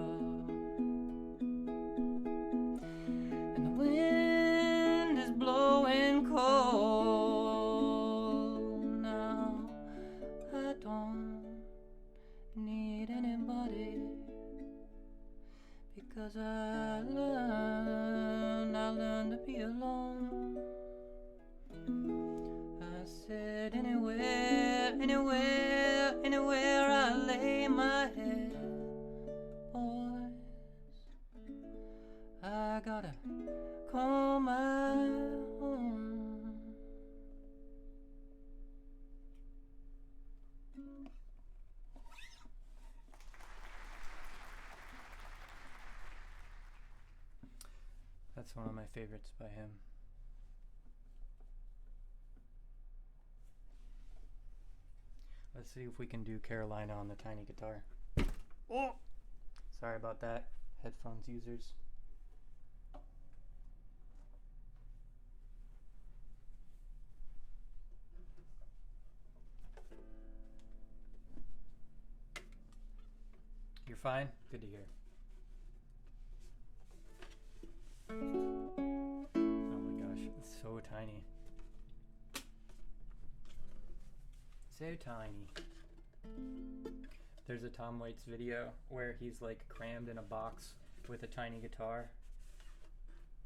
And the wind is blowing cold. Now I don't need anybody, because I learned to be alone. I said anywhere, anywhere, anywhere I lay my head, boys, I gotta call my home. That's one of my favorites by him. Let's see if we can do Carolina on the tiny guitar. Oh! Sorry about that, headphones users. You're fine? Good to hear. Oh my gosh, it's so tiny. So tiny. There's a Tom Waits video where he's like crammed in a box with a tiny guitar.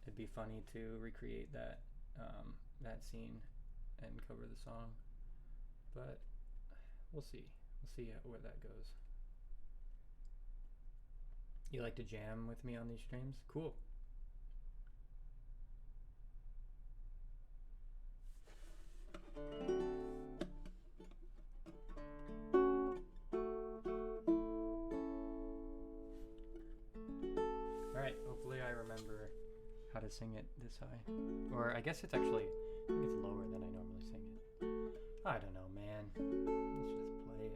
It'd be funny to recreate that that scene and cover the song, but we'll see. We'll see where that goes. You like to jam with me on these streams? Cool. Alright, hopefully I remember how to sing it this high. Or I guess it's actually, I think it's lower than I normally sing it. I don't know, man. Let's just play it.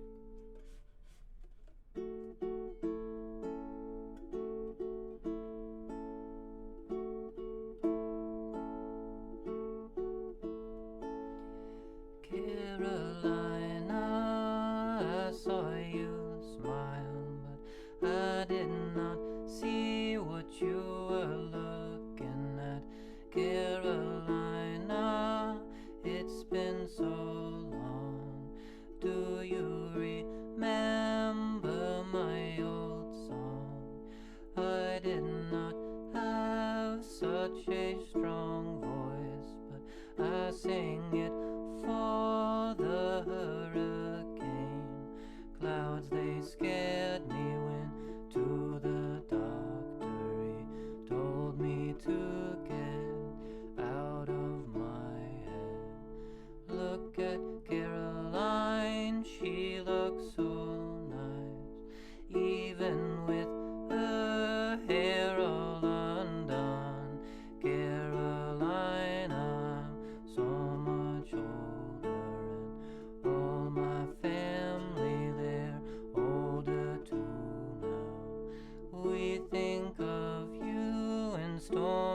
Carolina, I saw you smile, but I did not see what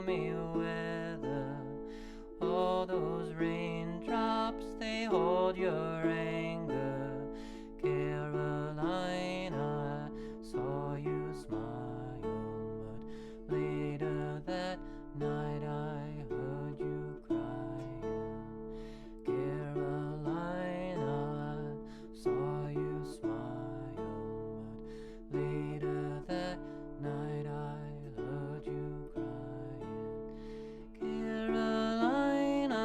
stormy weather. All those raindrops, they hold your anger. Carolina, I saw you smile, but later that night I heard you crying. Carolina, I saw you smile, but later that night I heard you crying. Carolina,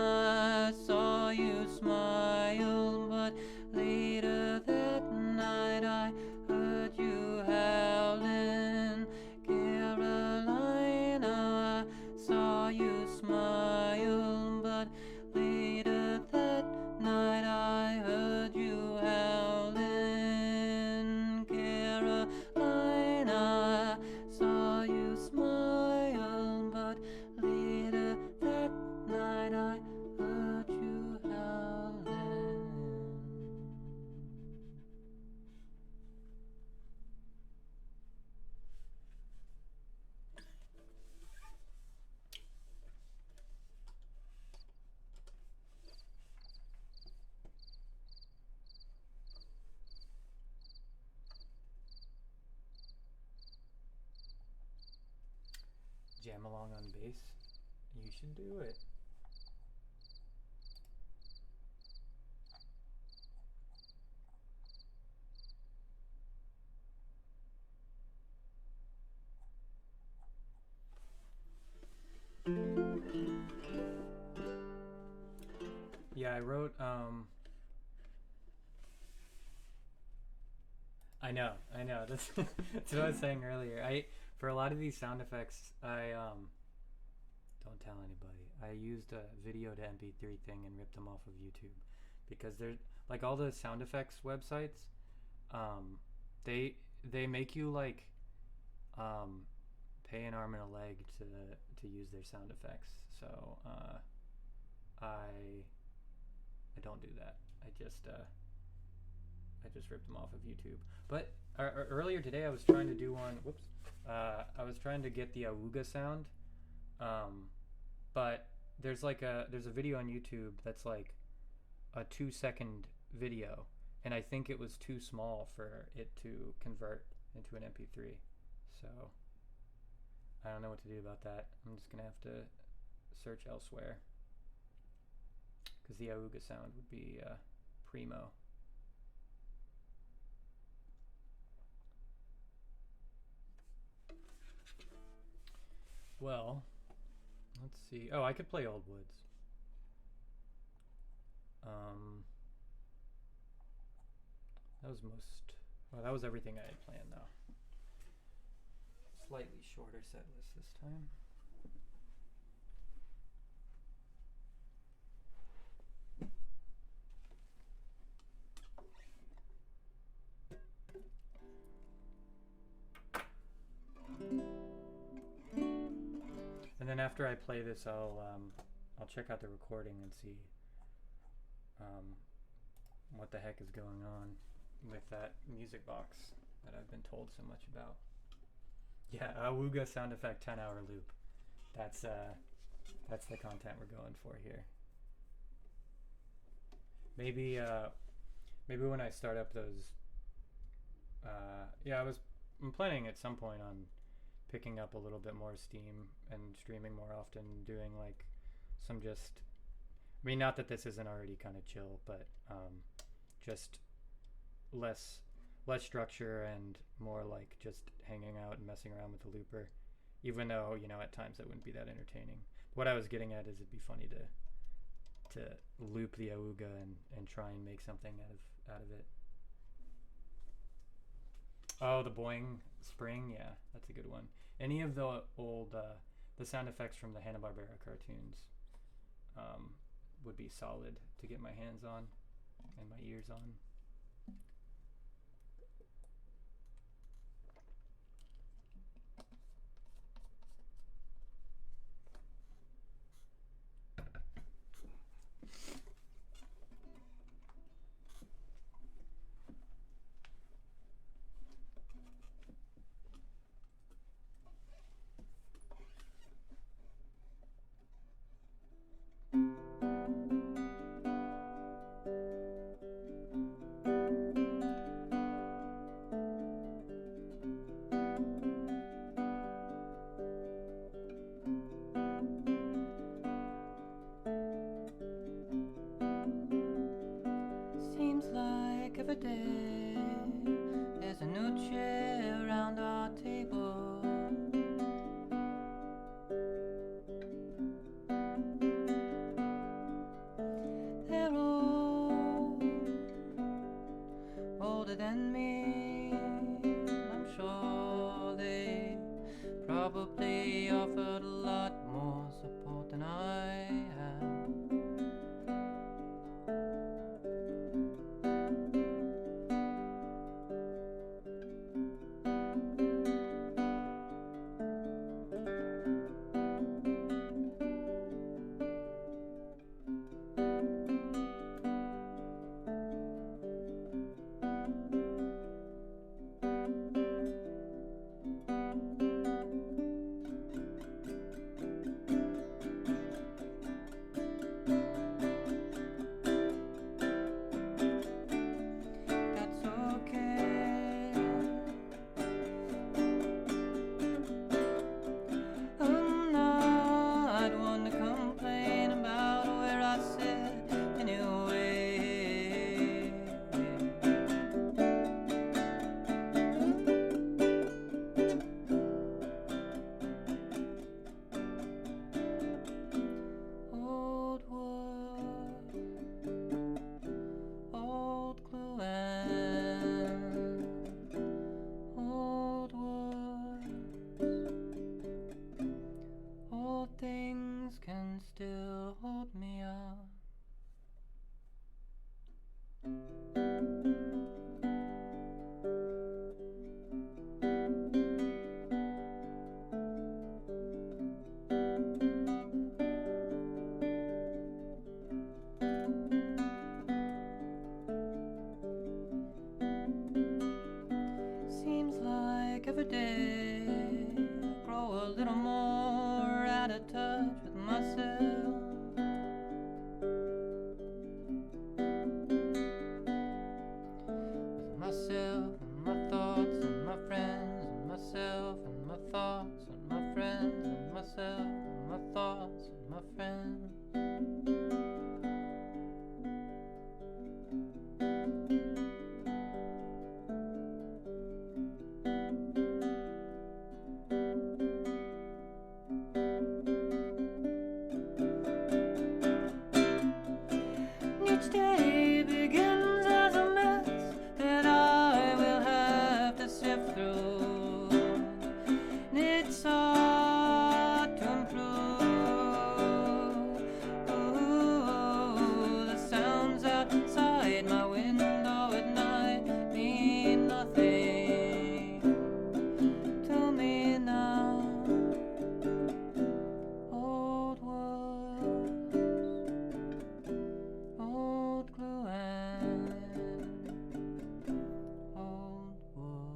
I saw you smile, but later that night I heard you howling. Carolina, I saw you smile, but later that night I heard you howling. Carolina, I saw you smile, but later that night I heard you howling. Jam along on bass? You should do it. Yeah, I wrote, I know. That's, that's what I was saying earlier. For a lot of these sound effects, don't tell anybody. I used a video to MP3 thing and ripped them off of YouTube because they're like all the sound effects websites. They make you like pay an arm and a leg to use their sound effects. So I don't do that. I just ripped them off of YouTube. But earlier today I was trying to do one. Whoops. I was trying to get the awuga sound. But there's a video on YouTube that's like a 2-second video, and I think it was too small for it to convert into an MP3. So I don't know what to do about that. I'm just gonna have to search elsewhere because the awuga sound would be primo. Well, let's see. Oh, I could play Old Woods. That was everything I had planned though. Slightly shorter set list this time. And then after I play this, I'll check out the recording and see what the heck is going on with that music box that I've been told so much about. Yeah, awuga sound effect 10-hour loop. That's the content we're going for here. Maybe when I start up those, I'm planning at some point on picking up a little bit more steam and streaming more often, doing like some not that this isn't already kind of chill, but just less structure and more like just hanging out and messing around with the looper, even though at times that wouldn't be that entertaining. What I was getting at is it'd be funny to loop the awuga and try and make something out of it. Oh, the boing spring, yeah, that's a good one. Any of the old the sound effects from the Hanna-Barbera cartoons would be solid to get my hands on and my ears on. every day I grow a little more out of touch with myself. With myself and my thoughts and my friends, and myself and my thoughts and my friends, and myself and my thoughts and my friends. Each day begins as a mess that I will have to sift through. And it's hard to improve. Ooh, the sounds outside my window at night mean nothing to me now. Old woods, old glue and old woods.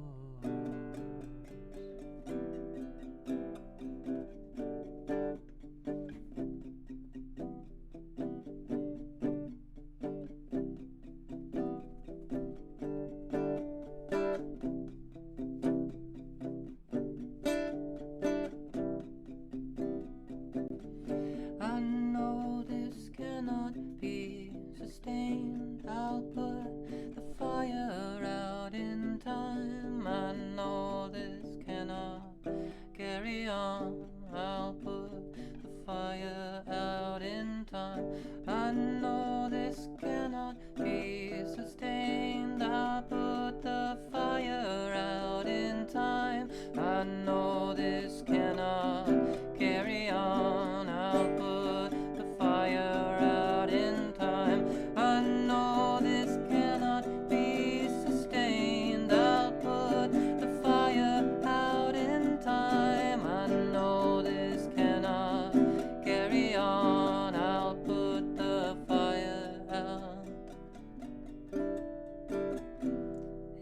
I know this cannot be sustained. I'll put the fire out in time. I know this cannot carry on. I'll put the fire out in time. I know this cannot be sustained. I'll put the fire out in time. I know this cannot carry on. I'll put the fire out in time. I know this cannot be sustained. I'll put the fire out in time. I know this cannot carry on. I'll put the fire out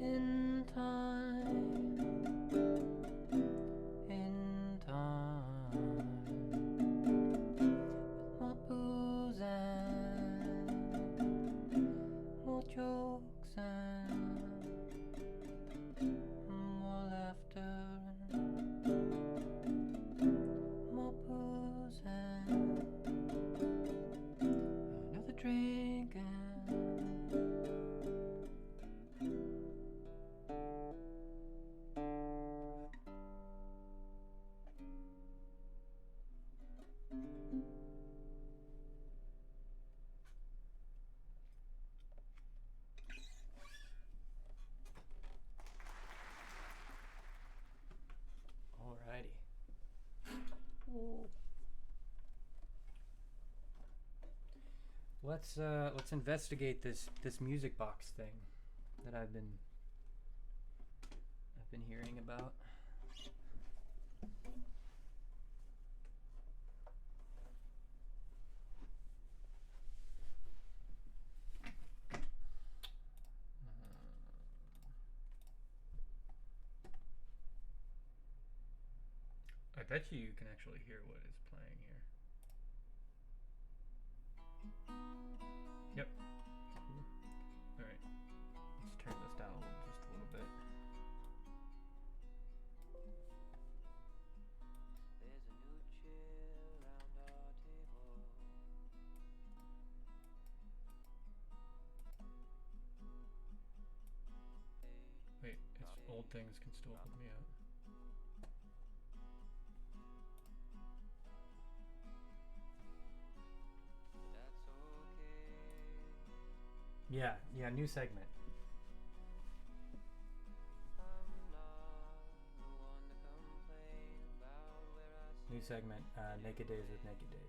in time. In time. More booze and more jokes and more laughter and more booze and another drink and Alrighty. Let's investigate this music box thing that I've been hearing about. I bet you can actually hear what is playing here. Yep. Alright. Let's turn this down just a little bit. There's a new chair around our table. Wait, it's old things can still hold me out. That's okay. Yeah, new segment. I'm not the one to complain about where I New segment, Naked Days with Naked Days.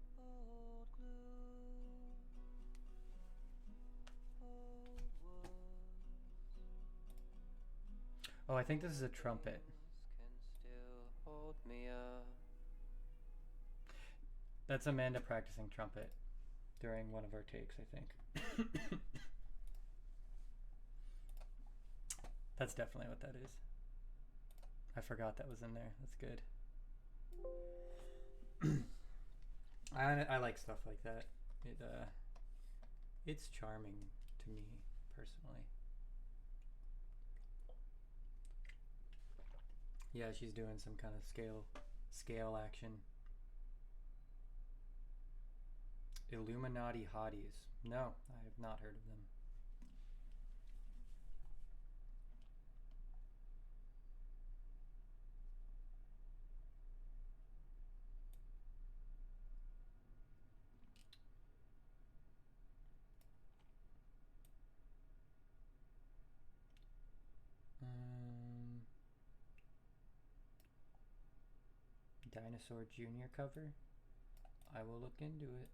old glue, old wood. Oh, I I think this is a trumpet. Can still hold me up. That's Amanda practicing trumpet during one of her takes, I think. That's definitely what that is. I forgot that was in there. That's good. I like stuff like that. It's charming to me personally. Yeah, she's doing some kind of scale action. Illuminati Hotties. No, I have not heard of them. Dinosaur Jr. cover. I will look into it.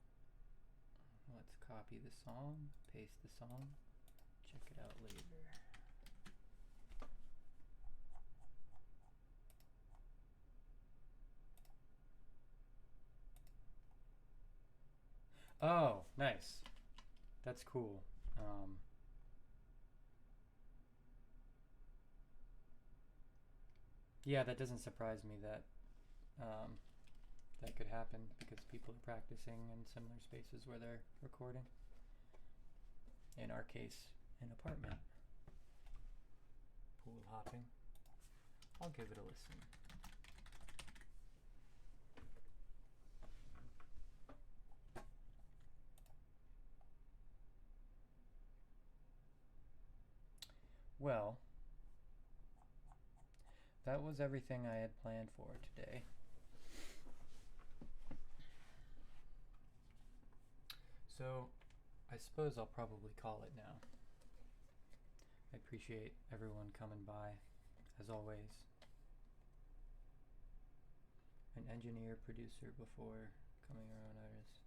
Let's copy the song, paste the song, check it out later. Oh, nice. That's cool. Yeah, that doesn't surprise me that that could happen because people are practicing in similar spaces where they're recording. In our case, an apartment. Pool hopping. I'll give it a listen. Well, that was everything I had planned for today. So, I suppose I'll probably call it now. I appreciate everyone coming by, as always. An engineer, producer before becoming your own artist.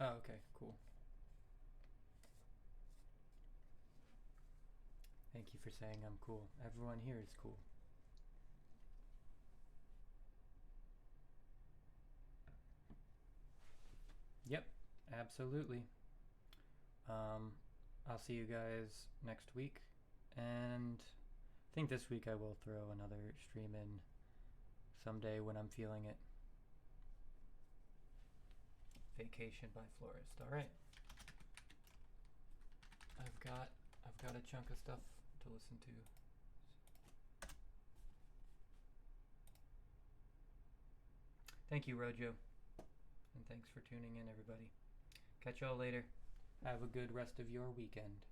Oh, okay, cool. Thank you for saying I'm cool. Everyone here is cool. Yep, absolutely. I'll see you guys next week, and I think this week I will throw another stream in someday when I'm feeling it. Vacation by Florist. All right. I've got a chunk of stuff to listen to. Thank you, Rojo. And thanks for tuning in, everybody. Catch y'all later. Have a good rest of your weekend.